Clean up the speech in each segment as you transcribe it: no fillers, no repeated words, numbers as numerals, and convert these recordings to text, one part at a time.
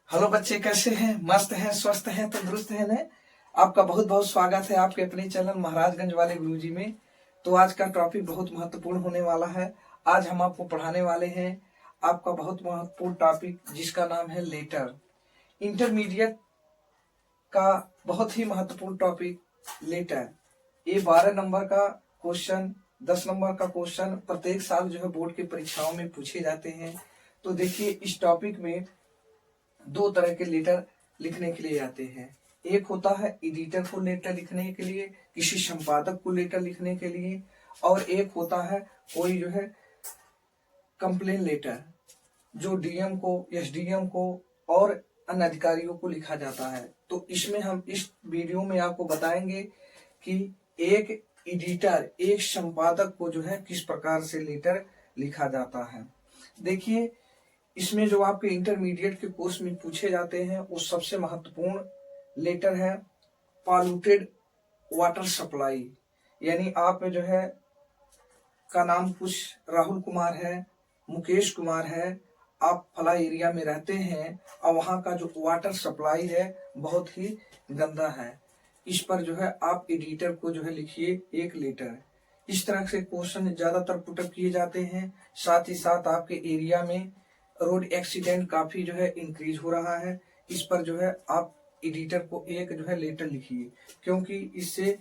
Hello बच्चे, कैसे हैं? मस्त हैं, स्वस्थ हैं, तंदुरुस्त हैं ने? आपका बहुत बहुत स्वागत है आपके अपने चैनल महाराजगंज वाले गुरुजी में। तो आज का टॉपिक बहुत महत्वपूर्ण होने वाला है। आज हम आपको पढ़ाने वाले हैं आपका बहुत महत्वपूर्ण टॉपिक, जिसका नाम है लेटर। इंटरमीडिएट का बहुत ही महत्वपूर्ण टॉपिक लेटर। ये 12 नंबर का क्वेश्चन, 10 नंबर का क्वेश्चन प्रत्येक साल जो है बोर्ड की परीक्षाओं में पूछे जाते हैं। तो देखिए, इस टॉपिक में दो तरह के लेटर लिखने के लिए आते हैं। एक होता है एडिटर को लेटर लिखने के लिए, किसी संपादक को लेटर लिखने के लिए, और एक होता है कोई जो है कंप्लेन लेटर, जो डीएम को, एसडीएम को और अन्य अधिकारियों को लिखा जाता है। तो इसमें हम इस वीडियो में आपको बताएंगे कि एक एडिटर, एक संपादक को जो है किस प्रकार से लेटर लिखा जाता है। देखिए, इसमें जो आपके इंटरमीडिएट के कोर्स में पूछे जाते हैं वो सबसे महत्वपूर्ण लेटर है पॉल्यूटेड वाटर सप्लाई। यानी आप जो है का नाम कुछ राहुल कुमार है, मुकेश कुमार है, आप फला एरिया में रहते हैं और वहाँ का जो वाटर सप्लाई है बहुत ही गंदा है। इस पर जो है आप एडिटर को जो है लिखिए एक लेटर। इस तरह से क्वेश्चन ज्यादातर पुटअप किए जाते हैं। साथ ही साथ आपके एरिया में रोड एक्सीडेंट काफी जो है इंक्रीज हो रहा है। इस पर जो है आप एडिटर को एक जो है लेटर लिखिए, क्योंकि इससे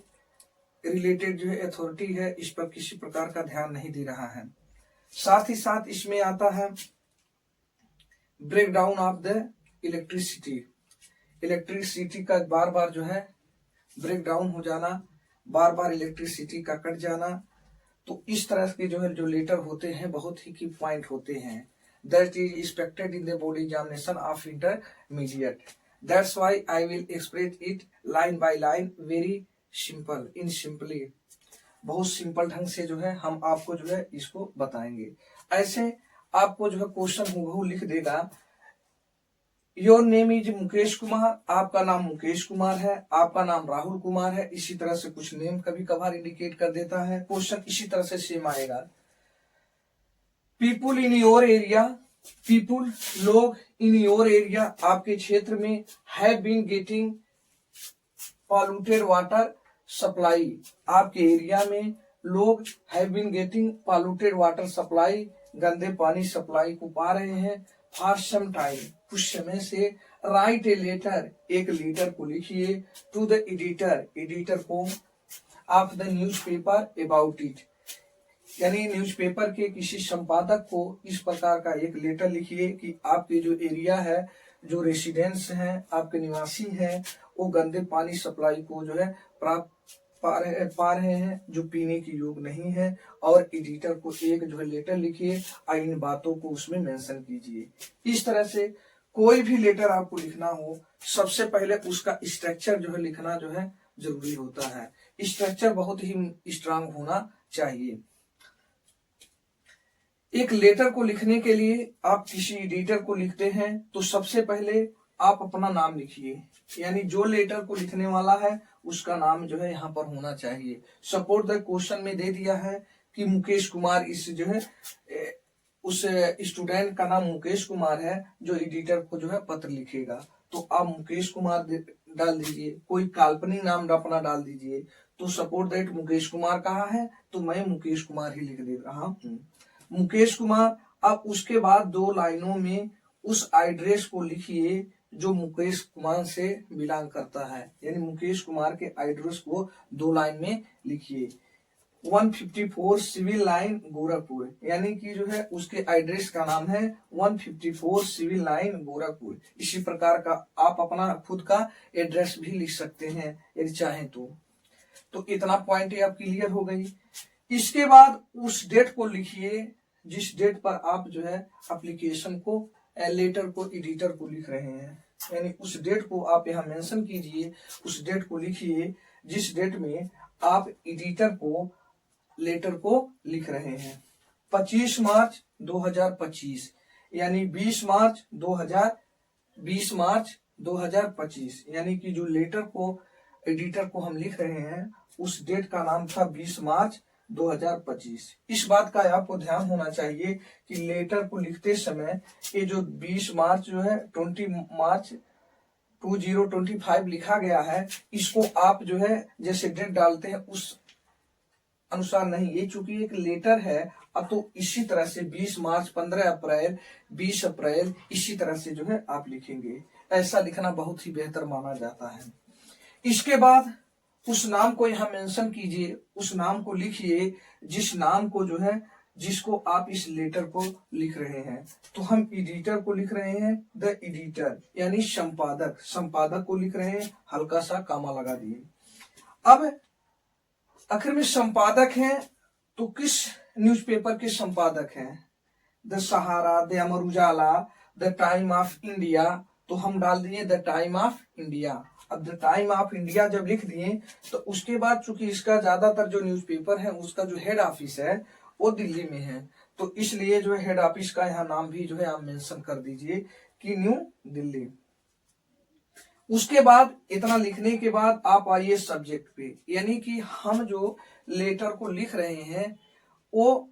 रिलेटेड जो है अथॉरिटी है इस पर किसी प्रकार का ध्यान नहीं दे रहा है। साथ ही साथ इसमें आता है break down of the electricity. Electricity का बार बार जो है ब्रेक डाउन हो जाना, बार बार इलेक्ट्रिसिटी का कट जाना। तो इस तरह के जो है जो लेटर होते हैं बहुत ही की पॉइंट होते हैं। That is expected in the board examination of intermediate. That's why I will express it line by line, very simple, in simply. बहुत सिंपल ढंग से जो है हम आपको जो है इसको बताएंगे। ऐसे आपको जो है क्वेश्चन हूबहू लिख देगा, your name is Mukesh Kumar, आपका नाम मुकेश कुमार है, आपका नाम राहुल कुमार है। इसी तरह से कुछ नेम कभी कभार इंडिकेट कर देता है। क्वेश्चन इसी तरह से सेम आएगा। People in your area, people लोग इन योर एरिया आपके क्षेत्र में have been getting polluted water supply. आपके एरिया में लोग have been getting polluted water supply, गंदे पानी सप्लाई को पा रहे हैं। फॉर सम टाइम, कुछ समय से। राइट ए लेटर, एक लेटर को लिखिए टू द एडिटर, एडिटर को of the newspaper about it. यानी न्यूज़पेपर के किसी संपादक को इस प्रकार का एक लेटर लिखिए कि आपके जो एरिया है, जो रेसिडेंट्स हैं, आपके निवासी हैं, वो गंदे पानी सप्लाई को जो है पा रहे हैं, जो पीने की योग नहीं है। और एडिटर को एक जो है लेटर लिखिए और इन बातों को उसमें मेंशन कीजिए। इस तरह से कोई भी लेटर आपको लिखना हो, सबसे पहले उसका स्ट्रक्चर जो है लिखना जो है जरूरी होता है। स्ट्रक्चर बहुत ही स्ट्रांग होना चाहिए। एक लेटर को लिखने के लिए आप किसी एडिटर को लिखते हैं तो सबसे पहले आप अपना नाम लिखिए। यानी जो लेटर को लिखने वाला है उसका नाम जो है यहाँ पर होना चाहिए। सपोर्ट द क्वेश्चन में दे दिया है कि मुकेश कुमार, इस जो है उस स्टूडेंट का नाम मुकेश कुमार है जो एडिटर को जो है पत्र लिखेगा। तो आप मुकेश कुमार डाल दीजिए, कोई काल्पनिक नाम अपना डाल दीजिए। तो सपोर्ट दैट मुकेश कुमार कहा है तो मैं मुकेश कुमार ही लिख दे रहा हूँ, मुकेश कुमार। अब उसके बाद 2 लाइनों में उस एड्रेस को लिखिए जो मुकेश कुमार से बिलोंग करता है। यानी मुकेश कुमार के एड्रेस को 2 लाइन में लिखिए। 154 सिविल लाइन गोरखपुर, यानी कि जो है उसके एड्रेस का नाम है 154 सिविल लाइन गोरखपुर। इसी प्रकार का आप अपना खुद का एड्रेस भी लिख सकते हैं यदि चाहें तो इतना पॉइंट ही आप क्लियर हो गई। इसके बाद उस डेट को लिखिए जिस डेट पर आप जो है एप्लीकेशन को, लेटर को एडिटर को लिख रहे हैं। यानी उस डेट को आप यहाँ मेंशन कीजिए, उस डेट को लिखिए जिस डेट में आप एडिटर को लेटर को लिख रहे हैं। 25 मार्च 2025, यानी 20 मार्च 2025, यानी कि जो लेटर को एडिटर को हम लिख रहे हैं उस डेट का नाम था 20 मार्च 2025। इस बात का आपको ध्यान होना चाहिए कि लेटर को लिखते समय ये जो 20 मार्च जो है 20 मार्च 2025 लिखा गया है, इसको आप जो है जैसे डेट डालते हैं उस अनुसार नहीं, ये चूंकि एक लेटर है, अब तो इसी तरह से 20 मार्च, 15 अप्रैल, 20 अप्रैल, इसी तरह से जो है आप लिखेंगे। ऐसा लिखना बहुत ही बेहतर माना जाता है। इसके बाद उस नाम को यहाँ मेंशन कीजिए, उस नाम को लिखिए जिस नाम को जो है जिसको आप इस लेटर को लिख रहे हैं। तो हम एडिटर को लिख रहे हैं द एडिटर, यानी संपादक, संपादक को लिख रहे हैं, हल्का सा कामा लगा दिए। अब आखिर में संपादक हैं तो किस न्यूज़पेपर के संपादक हैं? The Sahara, the Amar Ujala, the time of India, तो हम डाल दिए द टाइम ऑफ इंडिया। अब द टाइम ऑफ इंडिया जब लिख दिए तो उसके बाद चूंकि इसका ज्यादातर जो न्यूज़पेपर है उसका जो हेड ऑफिस है वो दिल्ली में है, तो इसलिए जो है हेड ऑफिस का यहाँ नाम भी जो है आप मेंशन कर दीजिए कि न्यू दिल्ली। उसके बाद इतना लिखने के बाद आप आइए सब्जेक्ट पे, यानी कि हम जो लेटर को लिख रहे हैं वो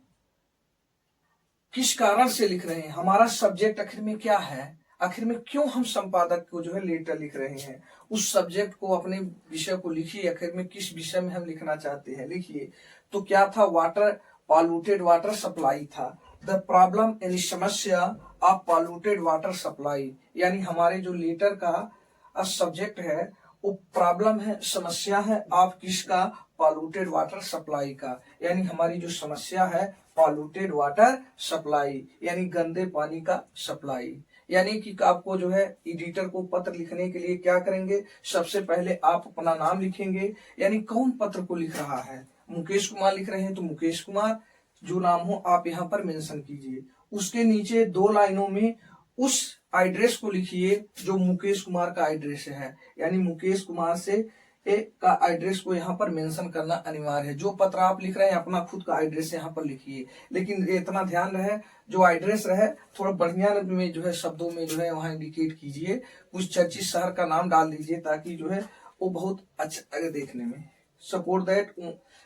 किस कारण से लिख रहे हैं, हमारा सब्जेक्ट आखिर में क्या है, आखिर में क्यों हम संपादक को जो है लेटर लिख रहे हैं, उस सब्जेक्ट को, अपने विषय को लिखिए। आखिर में किस विषय में हम लिखना चाहते हैं लिखिए। तो क्या था? वाटर, पॉल्यूटेड वाटर सप्लाई था। द प्रॉब्लम यानी समस्या ऑफ पॉल्यूटेड वाटर सप्लाई, यानी हमारे जो लेटर का सब्जेक्ट है वो प्रॉब्लम है, समस्या है आप किसका? पॉल्यूटेड वाटर सप्लाई का, यानी हमारी जो समस्या है पॉल्यूटेड वाटर सप्लाई, यानी गंदे पानी का सप्लाई। यानी कि आपको जो है एडिटर को पत्र लिखने के लिए क्या करेंगे? सबसे पहले आप अपना नाम लिखेंगे, यानी कौन पत्र को लिख रहा है। मुकेश कुमार लिख रहे हैं तो मुकेश कुमार जो नाम हो आप यहाँ पर मेंशन कीजिए। उसके नीचे 2 लाइनों में उस एड्रेस को लिखिए जो मुकेश कुमार का एड्रेस है, यानी मुकेश कुमार से का एड्रेस को यहाँ पर मेंशन करना अनिवार्य है। जो पत्र आप लिख रहे हैं अपना खुद का एड्रेस यहाँ पर लिखिए, लेकिन इतना ध्यान रहे जो एड्रेस रहे थोड़ा बढ़िया में जो है शब्दों में जो है वहाँ इंडिकेट कीजिए। कुछ चर्चित शहर का नाम डाल दीजिए ताकि जो है वो बहुत अच्छा लगे देखने में। सपोर्ट दैट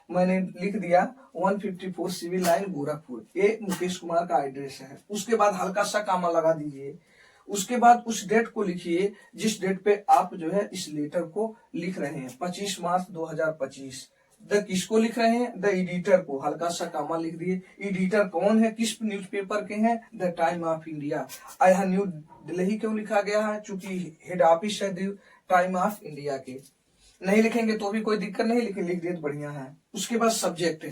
मैंने लिख दिया 154 सिविल लाइन गोरखपुर, ये मुकेश कुमार का एड्रेस है। उसके बाद हल्का सा कामा लगा दीजिए। उसके बाद उस डेट को लिखिए जिस डेट पे आप जो है इस लेटर को लिख रहे हैं, 25 मार्च 2025। द किसको लिख रहे हैं? द एडिटर को, हल्का सा कामा लिख दिए। एडिटर कौन है, किस न्यूज़पेपर के हैं? The time of India. यहाँ न्यू दिल्ली क्यों लिखा गया है? चूंकि हेड ऑफिस है टाइम ऑफ इंडिया के। नहीं लिखेंगे तो भी कोई दिक्कत नहीं, लेकिन लिख दिए तो बढ़िया है। उसके बाद सब्जेक्ट,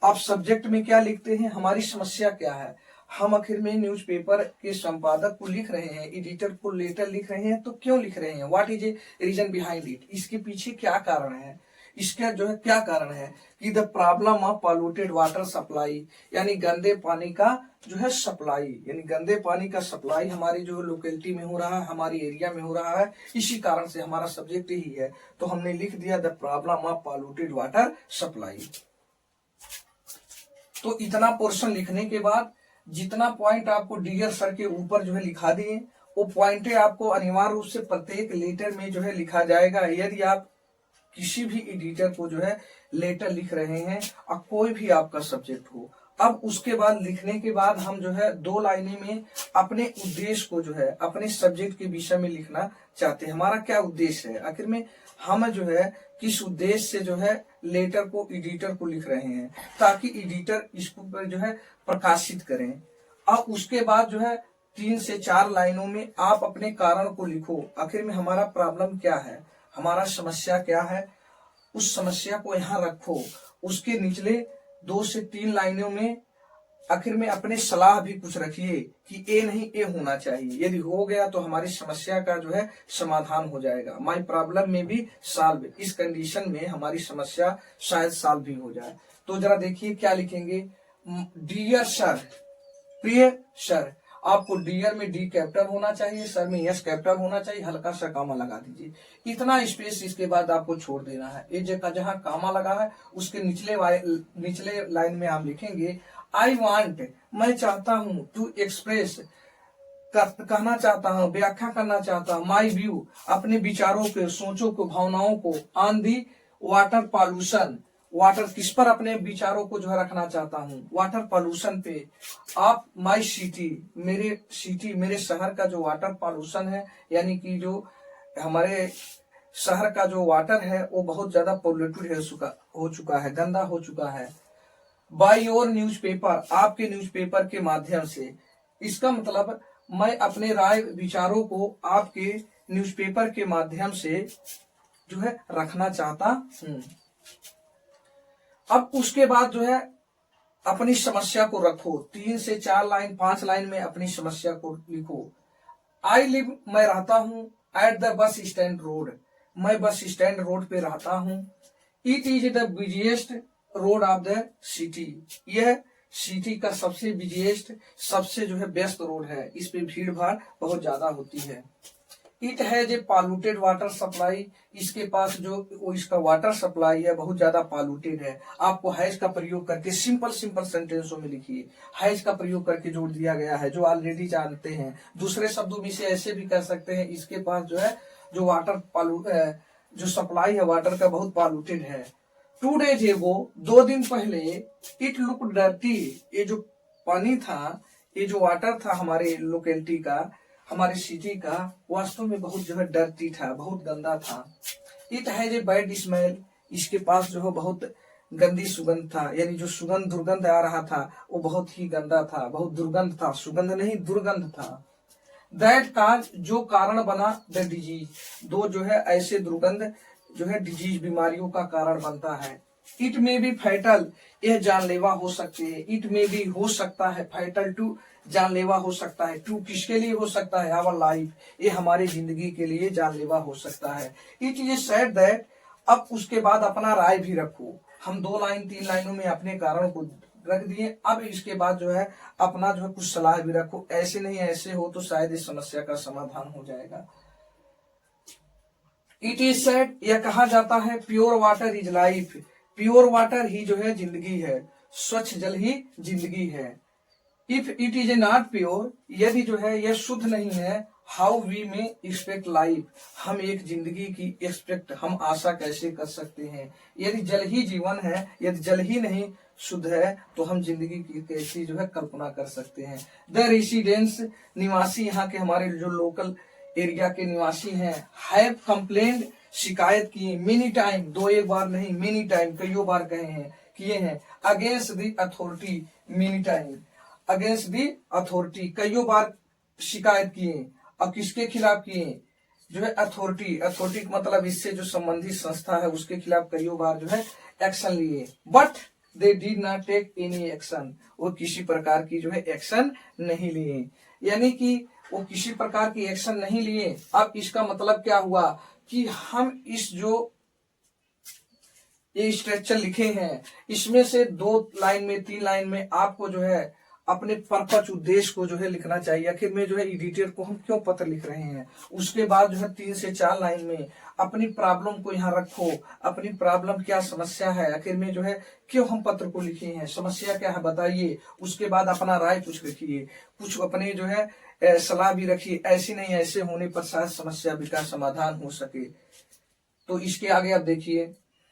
आप सब्जेक्ट में क्या लिखते हैं? हमारी समस्या क्या है। हम आखिर में न्यूज़पेपर के संपादक को लिख रहे हैं, एडिटर को लेटर लिख रहे हैं, तो क्यों लिख रहे हैं? What is a reason behind it, इसके पीछे क्या कारण है, इसका जो है क्या कारण है कि the problem of polluted water supply, यानी गंदे पानी का जो है सप्लाई, यानी गंदे पानी का सप्लाई हमारी जो लोकेलिटी में हो रहा है, हमारी एरिया में हो रहा है, इसी कारण से हमारा सब्जेक्ट यही है। तो हमने लिख दिया the problem of polluted water supply. तो इतना पोर्शन लिखने के बाद जितना पॉइंट आपको डियर सर के ऊपर जो है लिखा दिए वो पॉइंटे आपको अनिवार्य रूप से प्रत्येक लेटर में जो है लिखा जाएगा। यदि आप किसी भी एडिटर को जो है लेटर लिख रहे हैं और कोई भी आपका सब्जेक्ट हो, अब उसके बाद लिखने के बाद हम जो है 2 लाइनें में अपने उद्देश्य को जो है अपने सब्जेक्ट के विषय में लिखना चाहते हैं। हमारा क्या उद्देश्य है, आखिर में हम जो है किस उद्देश्य से जो है लेटर को एडिटर को लिख रहे हैं, ताकि एडिटर इसको पर जो है प्रकाशित करें। अब उसके बाद जो है 3 से 4 लाइनों में आप अपने कारण को लिखो। आखिर में हमारा प्रॉब्लम क्या है, हमारा समस्या क्या है, उस समस्या को यहाँ रखो। उसके निचले 2 से 3 लाइनों में आखिर में अपने सलाह भी कुछ रखिए कि ए नहीं ए होना चाहिए। यदि हो गया तो हमारी समस्या का जो है समाधान हो जाएगा। माई प्रॉब्लम में भी सॉल्व, इस कंडीशन में हमारी समस्या शायद सॉल्व भी हो जाए। तो जरा देखिए क्या लिखेंगे। डियर सर, प्रिय सर, आपको डियर में डी कैपिटल होना चाहिए, सर में यस कैपिटल होना चाहिए, हल्का सा कामा लगा दीजिए। इतना स्पेस इसके बाद आपको छोड़ देना है। ये जगह जहां कामा लगा है उसके निचले लाइन में आप लिखेंगे आई वांट, मैं चाहता हूं, टू एक्सप्रेस, कहना चाहता हूं, व्याख्या करना चाहता हूं, माई व्यू, अपने विचारों के, सोचों को, भावनाओं को, on the water pollution, water किस पर अपने विचारों को जो है रखना चाहता हूँ, वाटर पॉल्यूशन पे। आप माई सिटी, मेरे शहर का जो वाटर पॉल्यूशन है, यानी कि जो हमारे शहर का जो वाटर है वो बहुत ज्यादा पोल्यूटेड हो चुका है, गंदा हो चुका है। बाय योर न्यूज़पेपर, आपके न्यूज़पेपर के माध्यम से। इसका मतलब मैं अपने राय विचारों को आपके न्यूज़पेपर के माध्यम से जो है रखना चाहता हूँ। अब उसके बाद जो है अपनी समस्या को रखो, 3 से 4 लाइन 5 लाइन में अपनी समस्या को लिखो। आई लिव, मैं रहता हूँ, at the bus stand road, मैं बस स्टैंड रोड पे रहता हूँ। It is the busiest road of the city, यह सिटी का सबसे बिजिएस्ट, सबसे जो है व्यस्त रोड है, इस पे भीड़ भाड़ बहुत ज्यादा होती है। It has a polluted water supply, इसके पास जो इसका वाटर सप्लाई है बहुत ज्यादा पॉल्यूटेड है। आपको हैज का प्रयोग करके सिंपल सेंटेंसों में लिखिए, हैज का प्रयोग करके जोड़ दिया गया है जो ऑलरेडी जानते हैं। दूसरे शब्दों में से ऐसे भी कह सकते हैं, इसके पास जो है जो वाटर जो सप्लाई है वाटर का बहुत पॉल्यूटेड है। 2 days एगो, 2 दिन पहले, इट लुक डर्टी, ये जो पानी था, ये जो वाटर था हमारे लोकेलिटी का, हमारे सिटी का, वास्तव में बहुत जो है डर्टी था, बहुत गंदा था। It has a bad smell, इसके पास जो है बहुत गंदी सुगंध था, यानी जो सुगंध दुर्गंध आ रहा था वो बहुत ही गंदा था, बहुत दुर्गंध था, सुगंध नहीं दुर्गंध था। दैट काज, जो कारण बना, द डिजीज, दो जो है ऐसे दुर्गंध जो है डिजीज बीमारियों का कारण बनता है। इट में बी फैटल, यह जानलेवा हो सकते हैं। इट में भी हो सकता है, फैटल टू जानलेवा हो सकता है। टू किसके लिए हो सकता है, आवर लाइफ, ये हमारी जिंदगी के लिए जानलेवा हो सकता है। इट इज सेड दैट, अब उसके बाद अपना राय भी रखो। हम 2 लाइन 3 लाइनों में अपने कारण को रख दिए, अब इसके बाद जो है अपना जो है कुछ सलाह भी रखो। ऐसे नहीं ऐसे हो तो शायद इस समस्या का समाधान हो जाएगा। इट इज सेड, यह कहा जाता है, pure water is life, pure water ही जो है जिंदगी है, स्वच्छ जल ही जिंदगी है। If it is a not pure, यदि जो है यह शुद्ध नहीं है, how we may expect life, हम एक जिंदगी की एक्सपेक्ट, हम आशा कैसे कर सकते हैं। यदि जल ही जीवन है, यदि जल ही नहीं शुद्ध है तो हम जिंदगी की कैसी जो है कल्पना कर सकते हैं। द रेसिडेंट्स, निवासी, यहाँ के हमारे जो लोकल एरिया के निवासी हैं, हैव कंप्लेंट, शिकायत की, मेनी टाइम, 2-1 बार नहीं, मेनी टाइम, कईयों बार किए हैं, against the authority, many time, against the authority, कईयों बार शिकायत किए। अब किसके खिलाफ किए, जो है अथॉरिटी मतलब इससे जो संबंधित संस्था है उसके खिलाफ कईयों बार जो है एक्शन लिए। But they did not take any action, वो किसी प्रकार की जो है एक्शन नहीं लिए, यानी कि वो किसी प्रकार की एक्शन नहीं लिए। अब इसका मतलब क्या हुआ कि हम इस जो ये स्ट्रक्चर लिखे हैं इसमें से 2 लाइन में 3 लाइन में आपको जो है अपने पर्पज उद्देश्य को जो है लिखना चाहिए। आखिर में जो है एडिटर को हम क्यों पत्र लिख रहे हैं, उसके बाद जो है 3 से 4 लाइन में अपनी प्रॉब्लम को यहाँ रखो, अपनी प्रॉब्लम क्या समस्या है, आखिर में जो है क्यों हम पत्र को लिखे हैं, समस्या क्या है बताइए। उसके बाद अपना राय कुछ रखिए, कुछ अपने जो है सलाह भी रखिए, ऐसी नहीं ऐसे होने पर शायद समस्या का समाधान हो सके। तो इसके आगे आप देखिए,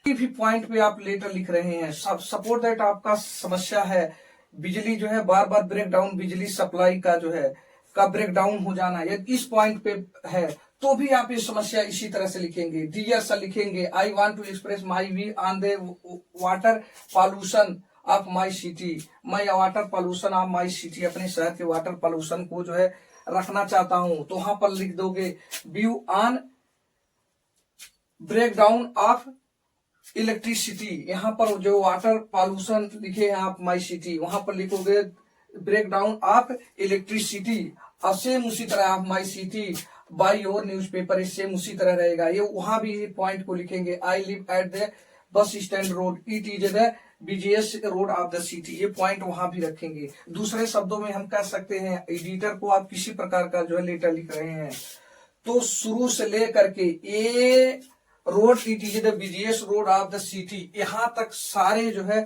भी पॉइंट पे आप लेटर लिख रहे हैं, सपोर्ट दैट आपका समस्या है बिजली जो है बार बार ब्रेक डाउन, बिजली सप्लाई का जो है का ब्रेक डाउन हो जाना, यदि इस पॉइंट पे है तो भी आप ये समस्या इसी तरह से लिखेंगे। डियर सर लिखेंगे, I want to express my view on the water pollution of my city, मैं water pollution of my city, अपने शहर के वाटर पॉल्यूशन को जो है रखना चाहता हूं। तो वहां पर लिख दोगे view on break down of electricity, यहाँ पर जो वाटर पॉल्यूशन लिखे हैं आप माई सिटी, वहां पर लिखोगे ब्रेक डाउन ऑफ इलेक्ट्रिसिटी। अब सेम उसी तरह आप my city by your newspaper, same उसी तरह रहेगा। ये वहां भी पॉइंट को लिखेंगे, I live at the bus stand road, it is the busiest road of the city, ये पॉइंट वहां भी रखेंगे। दूसरे शब्दों में हम कह सकते हैं, एडिटर को आप किसी प्रकार का जो है लेटर लिख रहे हैं तो शुरू से लेकर के A road, it is the busiest road of the city, यहां तक सारे जो है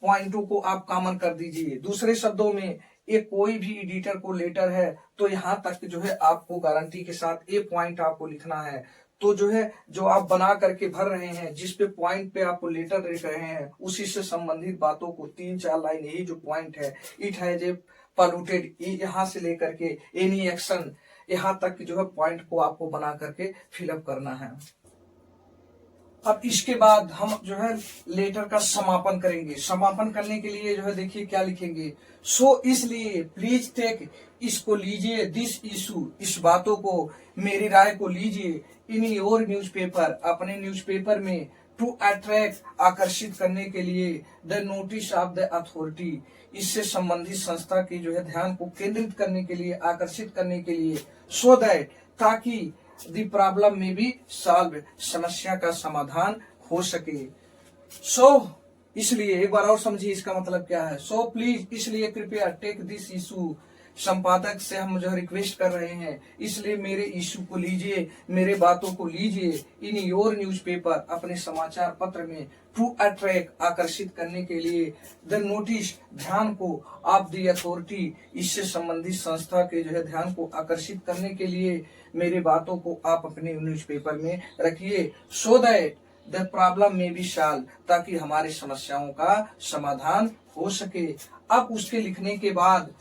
पॉइंटों को आप कॉमन कर दीजिए। दूसरे शब्दों में ये कोई भी एडिटर को लेटर है तो यहां तक जो है आपको गारंटी के साथ ये पॉइंट आपको लिखना है। तो जो है जो आप बना करके भर रहे हैं, जिस पे पॉइंट पे आपको लेटर लिख रहे हैं, उसी से संबंधित बातों को 3-4 लाइन, यही जो पॉइंट है, इट हैज ए पॉल्यूटेड, यहाँ से लेकर के एनी एक्शन, यहाँ तक जो है पॉइंट को आपको बना करके फिलअप करना है। अब इसके बाद हम जो है लेटर का समापन करेंगे। समापन करने के लिए जो है देखिए क्या लिखेंगे, सो इसलिए प्लीज टेक, इसको लीजिए, दिस इशू, इस बातों को, मेरी राय को लीजिए, इन योर न्यूज़पेपर, अपने न्यूज़पेपर में, टू अट्रैक्ट, आकर्षित करने के लिए, the notice of the authority, इससे संबंधित संस्था की जो है ध्यान को केंद्रित करने के लिए, आकर्षित करने के लिए, सो दैट, ताकि द प्रॉब्लम में भी सॉल्व, समस्या का समाधान हो सके। सो इसलिए एक बार और समझिए इसका मतलब क्या है। सो प्लीज, इसलिए कृपया, टेक दिस इशू, संपादक से हम जो रिक्वेस्ट कर रहे हैं, इसलिए मेरे इशू को लीजिए, मेरे बातों को लीजिए, इन योर न्यूज़पेपर, अपने समाचार पत्र में, टू अट्रैक्ट, आकर्षित करने के लिए, द नोटिस, ध्यान को, ऑफ द अथॉरिटी, इससे संबंधित संस्था के जो है ध्यान को आकर्षित करने के लिए, मेरे बातों को आप अपने न्यूज़पेपर में रखिए, सो दैट द प्रॉब्लम में भी सॉल्व, ताकि हमारी समस्याओं का समाधान हो सके। अब उसके लिखने के बाद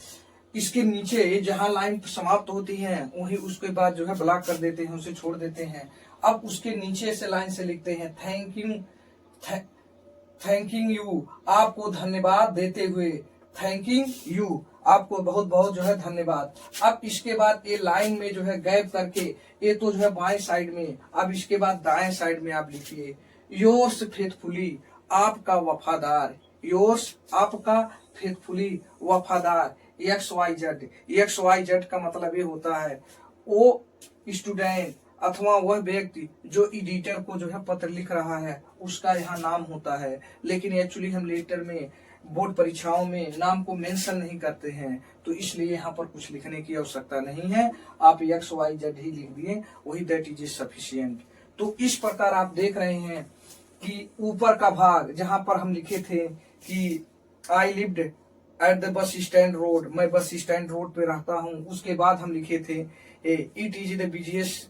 इसके नीचे जहां लाइन समाप्त होती है वही उसके बाद जो है ब्लॉक कर देते हैं, उसे छोड़ देते हैं। अब उसके नीचे से लाइन से लिखते हैं, थैंकिंग यू, आपको धन्यवाद देते हुए, थैंकिंग यू, आपको बहुत बहुत जो है धन्यवाद। अब इसके बाद ये लाइन में जो है गैप करके, ये तो जो है बाएं साइड में, अब इसके बाद दाएं साइड में आप लिखिए, योर्स फेथफुली, आपका वफादार, योर्स, आपका, फेथफुली, वफादार, XYZ का मतलब ये होता है वो स्टूडेंट अथवा वह व्यक्ति जो एडिटर को जो है पत्र लिख रहा है, उसका यहाँ नाम होता है। लेकिन एक्चुअली हम लेटर में, बोर्ड परीक्षाओं में नाम को मेंशन नहीं करते हैं, तो इसलिए यहाँ पर कुछ लिखने की आवश्यकता नहीं है, आप XYZ ही लिख दिए, वही दैट इज सफिशिएंट। तो इस प्रकार आप देख रहे हैं कि ऊपर का भाग जहां पर हम लिखे थे कि I lived at the bus stand road, मैं बस स्टैंड रोड पे रहता हूँ, उसके बाद हम लिखे थे it is the busiest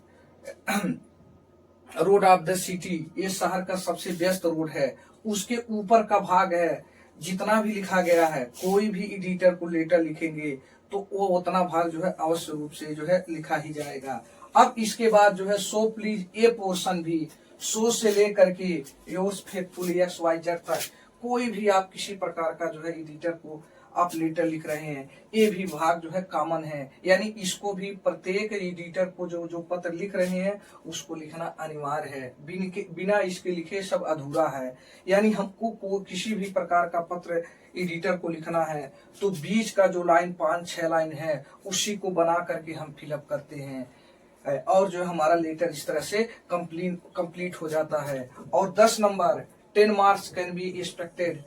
road of the city, ये शहर का सबसे व्यस्त रोड है। उसके ऊपर का भाग है, जितना भी लिखा गया है, कोई भी एडिटर को लेटर लिखेंगे तो वो उतना भाग जो है अवश्य रूप से जो है लिखा ही जाएगा। अब इसके बाद जो है सो प्लीज, ये पोर्शन भी, सो से लेकर के योर्स फेथफुली XYZ तक, कोई भी आप किसी प्रकार का जो है एडिटर को आप लेटर लिख रहे हैं, ये भी भाग जो है कॉमन है, यानी इसको भी प्रत्येक एडिटर को जो पत्र लिख रहे हैं उसको लिखना अनिवार्य है, बिना इसके लिखे सब अधूरा है। यानी हमको किसी भी प्रकार का पत्र एडिटर को लिखना है तो बीच का जो लाइन 5-6 लाइन है उसी को बना करके हम फिलअप करते हैं और जो हमारा लेटर इस तरह से कंप्लीट हो जाता है। और 10 number 10 marks can be expected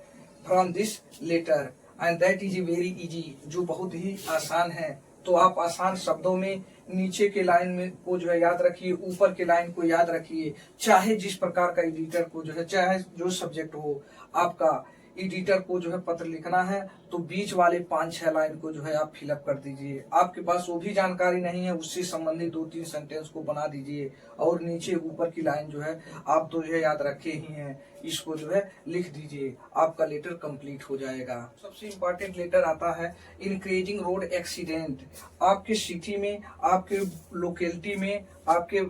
from this letter and that is very easy, जो बहुत ही आसान है। तो आप आसान शब्दों में नीचे के लाइन में को जो है याद रखिए, ऊपर के लाइन को याद रखिए, चाहे जिस प्रकार का एडिटर को जो है, चाहे जो सब्जेक्ट हो आपका, एडिटर को जो है पत्र लिखना है तो बीच वाले 5-6 लाइन को जो है आप फिलअप कर दीजिए। आपके पास वो भी जानकारी नहीं है, उससे संबंधित 2-3 सेंटेंस को बना दीजिए और नीचे ऊपर की लाइन जो है आप तो जो है याद रखे ही हैं, इसको जो है लिख दीजिए, आपका लेटर कंप्लीट हो जाएगा। सबसे इम्पोर्टेंट लेटर आता है इंक्रीजिंग रोड एक्सीडेंट। आपके सिटी में, आपके लोकेलिटी में, आपके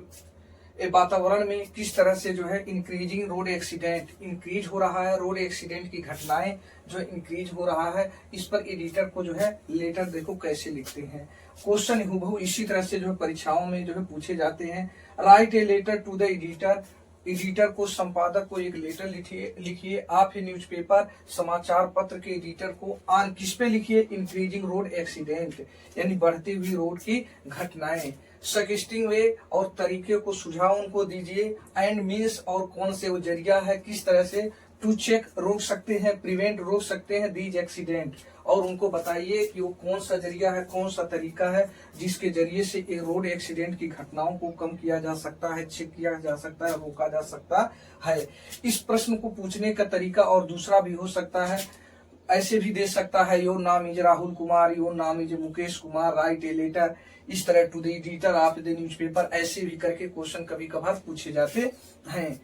वातावरण में किस तरह से जो है इंक्रीजिंग रोड एक्सीडेंट, इंक्रीज हो रहा है, रोड एक्सीडेंट की घटनाएं जो इंक्रीज हो रहा है, इस पर एडिटर को जो है लेटर देखो कैसे लिखते हैं। क्वेश्चन हूबहू इसी तरह से जो है परीक्षाओं में जो है पूछे जाते हैं। Write a letter to the editor, editor को, संपादक को एक लेटर लिखिए। आप ही न्यूज़पेपर, समाचार पत्र के एडिटर को ऑन किस पे लिखिए, इंक्रीजिंग रोड एक्सीडेंट, यानी बढ़ती हुई रोड की घटनाएं। सजेस्टिंग वे, और तरीके को, सुझाव उनको दीजिए। एंड मीन्स, और कौन से वो जरिया है, किस तरह से टू चेक, रोक सकते हैं, प्रिवेंट, रोक सकते हैं दीज एक्सीडेंट, और उनको बताइए कि वो कौन सा जरिया है, कौन सा तरीका है जिसके जरिए से एक रोड एक्सीडेंट की घटनाओं को कम किया जा सकता है, चेक किया जा सकता है, रोका जा सकता है। इस प्रश्न को पूछने का तरीका और दूसरा भी हो सकता है, ऐसे भी दे सकता है, योर नाम इज राहुल कुमार, योर नाम is Mukesh Kumar, write a letter, इस तरह to the editor of the newspaper, ऐसे भी करके क्वेश्चन कभी कभार पूछे जाते हैं।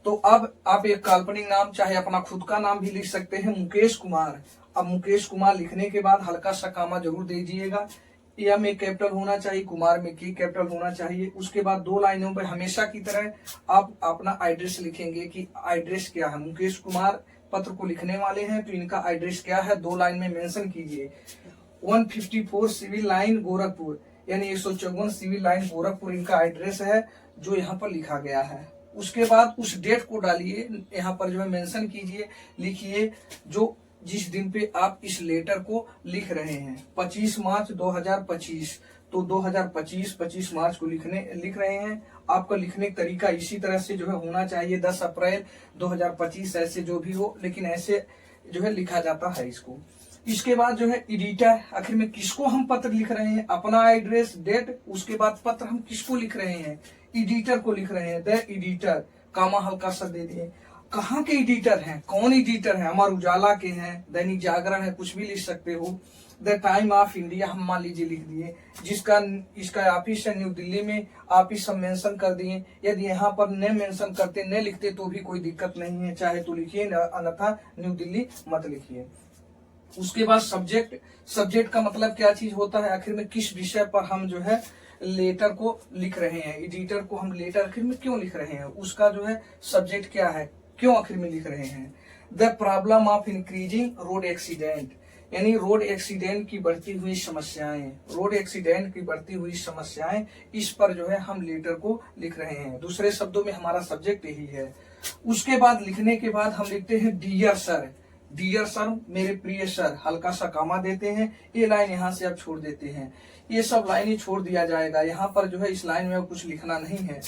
तो अब आप एक काल्पनिक नाम चाहे अपना खुद का नाम भी लिख सकते हैं, मुकेश कुमार। अब मुकेश कुमार लिखने के बाद हल्का सा कामा जरूर दे दीजिएगा, या में कैपिटल होना चाहिए, कुमार में की कैपिटल होना चाहिए। उसके बाद 2 लाइनों पर हमेशा की तरह आप अपना एड्रेस लिखेंगे कि एड्रेस क्या है। मुकेश कुमार पत्र को लिखने वाले हैं तो इनका एड्रेस क्या है, 2 लाइन में मेंशन कीजिए। 154 सिविल लाइन गोरखपुर, यानी 154 सिविल लाइन गोरखपुर इनका एड्रेस है जो यहाँ पर लिखा गया है। उसके बाद उस डेट को डालिए, यहाँ पर जो है मेंशन कीजिए, लिखिए जो जिस दिन पे आप इस लेटर को लिख रहे हैं, 25 मार्च 2025, तो 2025 25 मार्च को लिख रहे हैं। आपका लिखने का तरीका इसी तरह से जो है होना चाहिए, 10 अप्रैल 2025 ऐसे जो भी हो, लेकिन ऐसे जो है लिखा जाता है इसको। इसके बाद जो है एडिटर, आखिर में किसको हम पत्र लिख रहे हैं, अपना एड्रेस, डेट, उसके बाद पत्र हम किसको लिख रहे हैं, एडिटर को लिख रहे हैं। द एडिटर, कामा हल्का सा दे दिए। कहाँ के एडिटर हैं, कौन एडिटर है, अमर उजाला के हैं, दैनिक जागरण है, कुछ भी लिख सकते हो। द टाइम ऑफ इंडिया हम मान लीजिए लिख दिए, जिसका इसका ऑफिस है न्यू दिल्ली में, ऑफिस हम मेंशन कर दिए। यदि यहाँ पर न मेंशन करते, न लिखते तो भी कोई दिक्कत नहीं है, चाहे तो लिखिए, अन्यथा न्यू दिल्ली मत लिखिए। उसके बाद सब्जेक्ट, सब्जेक्ट का मतलब क्या चीज होता है, आखिर में किस विषय पर हम जो है लेटर को लिख रहे हैं, एडिटर को हम लेटर आखिर में क्यों लिख रहे हैं, उसका जो है सब्जेक्ट क्या है, क्यों आखिर में लिख रहे हैं। The problem of increasing road accident, यानी रोड एक्सीडेंट की बढ़ती हुई समस्याएं, रोड एक्सीडेंट की बढ़ती हुई समस्याएं, इस पर जो है हम लेटर को लिख रहे हैं। दूसरे शब्दों में हमारा सब्जेक्ट यही है। उसके बाद लिखने के बाद हम लिखते हैं डियर सर, डियर सर, मेरे प्रिय सर, हल्का सा कामा देते हैं। ये लाइन यहाँ से आप छोड़ देते हैं, ये सब लाइन ही छोड़ दिया जाएगा। यहाँ पर जो है इस लाइन में कुछ लिखना नहीं है,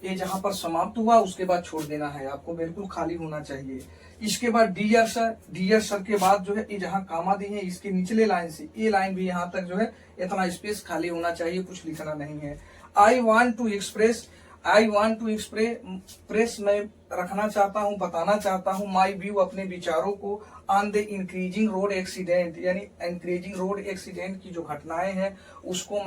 ये जहाँ पर समाप्त हुआ उसके बाद छोड़ देना है, आपको बिल्कुल खाली होना चाहिए। इसके बाद डियर सर, डियर सर के बाद जो है ये जहाँ कामा दी है इसके निचले लाइन से ये लाइन भी यहाँ तक जो है इतना स्पेस खाली होना चाहिए, कुछ लिखना नहीं है। I want to express, I want to express, मैं रखना चाहता हूँ, बताना चाहता हूँ, माई व्यू, अपने विचारों को, on the increasing road accident, यानी इंक्रीजिंग रोड एक्सीडेंट की जो घटनाएं हैं उसको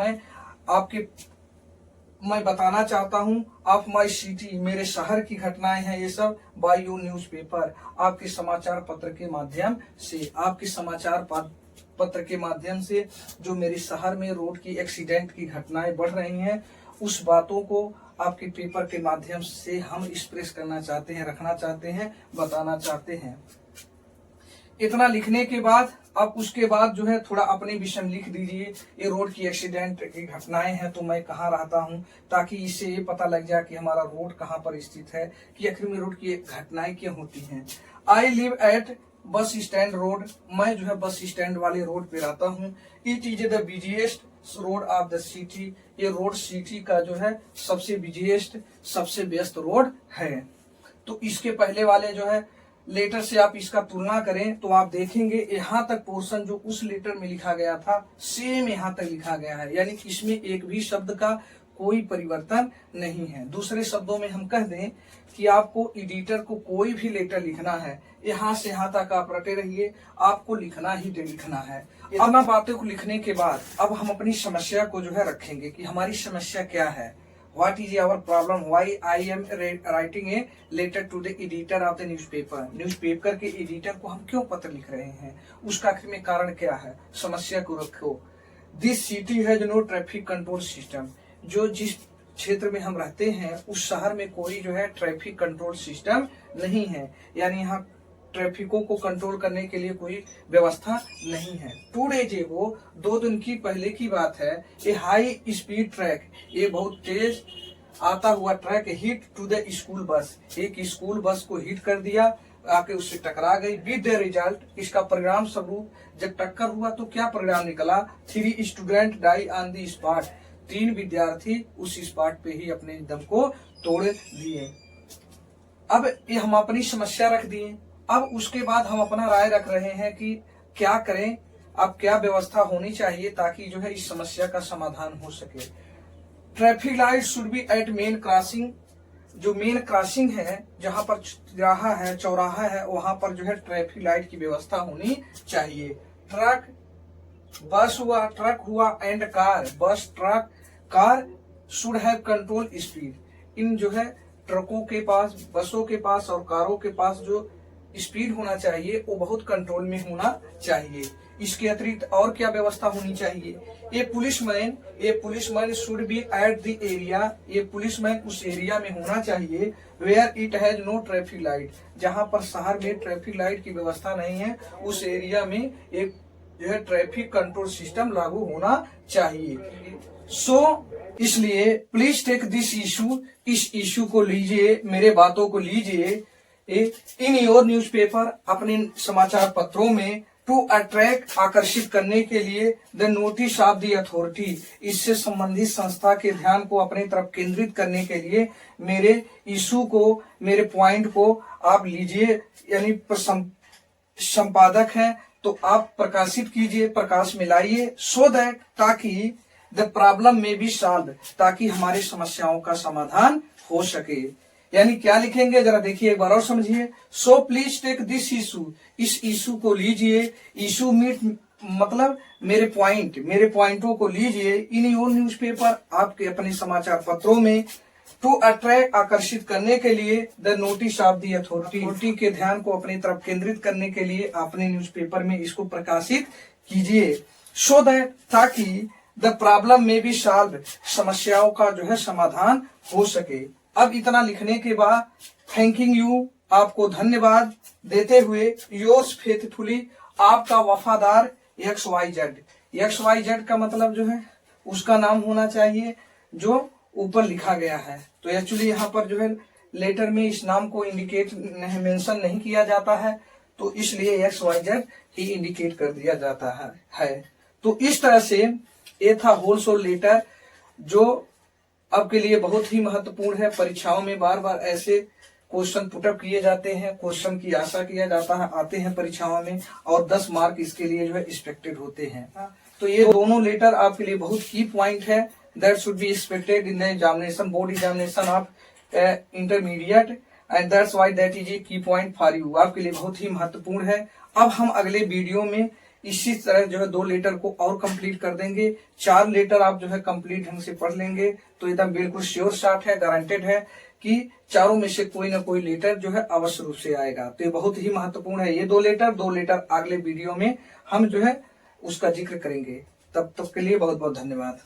मैं बताना चाहता हूँ। ऑफ माई सिटी, मेरे शहर की घटनाएं हैं ये सब। बाय योर न्यूज़पेपर, आपके समाचार पत्र के माध्यम से, आपके समाचार पत्र के माध्यम से जो मेरे शहर में रोड की एक्सीडेंट की घटनाएं बढ़ रही हैं, उस बातों को आपके पेपर के माध्यम से हम एक्सप्रेस करना चाहते हैं, रखना चाहते हैं, बताना चाहते हैं। इतना लिखने के बाद अब उसके बाद जो है थोड़ा अपने विषय में लिख दीजिए, ये रोड की एक्सीडेंट की घटनाएं हैं तो मैं कहाँ रहता हूँ, ताकि इससे ये पता लग जाए कि हमारा रोड कहाँ पर स्थित है, कि आखिर में रोड की घटनाएं क्यों होती हैं। I live at bus stand road, मैं जो है बस स्टैंड वाले रोड पे रहता हूँ। It is the busiest road of the city, ये रोड सिटी का जो है सबसे बिजिएस्ट, सबसे व्यस्त रोड है। तो इसके पहले वाले जो है लेटर से आप इसका तुलना करें तो आप देखेंगे यहाँ तक पोर्शन जो उस लेटर में लिखा गया था सेम यहाँ तक लिखा गया है, यानी इसमें एक भी शब्द का कोई परिवर्तन नहीं है। दूसरे शब्दों में हम कह दें कि आपको एडिटर को कोई भी लेटर लिखना है, यहाँ से यहाँ तक आप रटे रहिए, आपको लिखना ही लिखना है। इतना बातों को लिखने के बाद अब हम अपनी समस्या को जो है रखेंगे कि हमारी समस्या क्या है। What is our problem? Why I am writing a letter to the editor of the newspaper? Newspaper के एडिटर को हम क्यों पत्र लिख रहे हैं, उसका आखिर में कारण क्या है, समस्या को रखो। This city has no traffic control system, जो जिस क्षेत्र में हम रहते हैं उस शहर में कोई जो है ट्रैफिक कंट्रोल सिस्टम नहीं है, यानी यहाँ ट्रैफिकों को कंट्रोल करने के लिए कोई व्यवस्था नहीं है। 2 days ago, 2 दिन की पहले की बात है, ये हाई स्पीड ट्रैक, ये बहुत तेज आता हुआ truck hit to the school bus, एक स्कूल बस को हिट कर दिया, आके उससे टकरा गई। विद द रिजल्ट, इसका परिणाम स्वरूप जब टक्कर हुआ तो क्या परिणाम निकला, 3 student die on the spot, 3 विद्यार्थी उस स्पॉट पे ही अपने दम को तोड़ दिए। अब ये हम अपनी समस्या रख दिए। अब उसके बाद हम अपना राय रख रहे हैं कि क्या करें, अब क्या व्यवस्था होनी चाहिए ताकि जो है इस समस्या का समाधान हो सके। Traffic light should be at main crossing जो मेन क्रॉसिंग है, जहां पर चौराहा है, वहां पर जो है ट्रैफिक लाइट की व्यवस्था होनी चाहिए। ट्रक ट्रक हुआ and car, bus truck car should have control speed. इन जो है ट्रकों के पास, बसों के पास और कारों के पास जो स्पीड होना चाहिए वो बहुत कंट्रोल में होना चाहिए। इसके अतिरिक्त और क्या व्यवस्था होनी चाहिए? A policeman should be at the area, ये पुलिसमैन उस एरिया में होना चाहिए where it has no traffic light, जहां पर शहर में ट्रैफिक लाइट की व्यवस्था नहीं है, उस एरिया में एक जो है ट्रैफिक कंट्रोल सिस्टम लागू होना चाहिए। इसलिए प्लीज टेक दिस इशू, इस इशू को लीजिए, मेरे बातों को लीजिए इन योर न्यूज़पेपर, अपने समाचार पत्रों में, टू अट्रैक्ट, आकर्षित करने के लिए the notice of the authority, इससे संबंधित संस्था के ध्यान को अपने तरफ केंद्रित करने के लिए मेरे इशू को, मेरे पॉइंट को आप लीजिए। यानी संपादक हैं तो आप प्रकाशित कीजिए, प्रकाश में लाइए, सो दैट, ताकि द प्रॉब्लम में बी सॉल्व, ताकि हमारी समस्याओं का समाधान हो सके। यानी क्या लिखेंगे जरा देखिए एक बार और समझिए। So please take this issue, इस इशू को लीजिए। इशू मीट मतलब मेरे पॉइंटों को लीजिए इन योर न्यूज़पेपर, आपके अपने समाचार पत्रों में, टू अट्रैक्ट, आकर्षित करने के लिए the notice of the authority के ध्यान को अपनी तरफ केंद्रित करने के लिए अपने न्यूज़पेपर में इसको प्रकाशित कीजिए। सो दैट, ताकि द प्रॉब्लम में बी सॉल्व, समस्याओं का जो है समाधान हो सके। अब इतना लिखने के बाद थैंकिंग यू, आपको धन्यवाद देते हुए, योर्स फेथफुली, आपका वफादार XYZ। XYZ का मतलब जो है उसका नाम होना चाहिए जो ऊपर लिखा गया है। तो एक्चुअली यहाँ पर जो है लेटर में इस नाम को इंडिकेट मेंशन नहीं किया जाता है, तो इसलिए XYZ ही इंडिकेट कर दिया जाता है। तो इस तरह से ये था होल सोल लेटर, जो आपके लिए बहुत ही महत्वपूर्ण है। परीक्षाओं में बार बार ऐसे क्वेश्चन पुटअप किए जाते हैं, क्वेश्चन की आशा किया जाता है, आते हैं परीक्षाओं में, और 10 मार्क इसके लिए जो है एक्सपेक्टेड होते हैं। तो ये दोनों लेटर आपके लिए बहुत की पॉइंट है, that should be expected in the examination, board examination of intermediate, and that's why that is a की पॉइंट फॉर यू, आपके लिए बहुत ही महत्वपूर्ण है। अब हम अगले वीडियो में इसी तरह जो है 2 लेटर को और कंप्लीट कर देंगे। 4 लेटर आप जो है कंप्लीट ढंग से पढ़ लेंगे तो एकदम बिल्कुल श्योर शॉट है, गारंटेड है कि चारों में से कोई ना कोई लेटर जो है अवश्य रूप से आएगा। तो ये बहुत ही महत्वपूर्ण है। ये 2 लेटर अगले वीडियो में हम जो है उसका जिक्र करेंगे। तब तक के लिए बहुत बहुत धन्यवाद।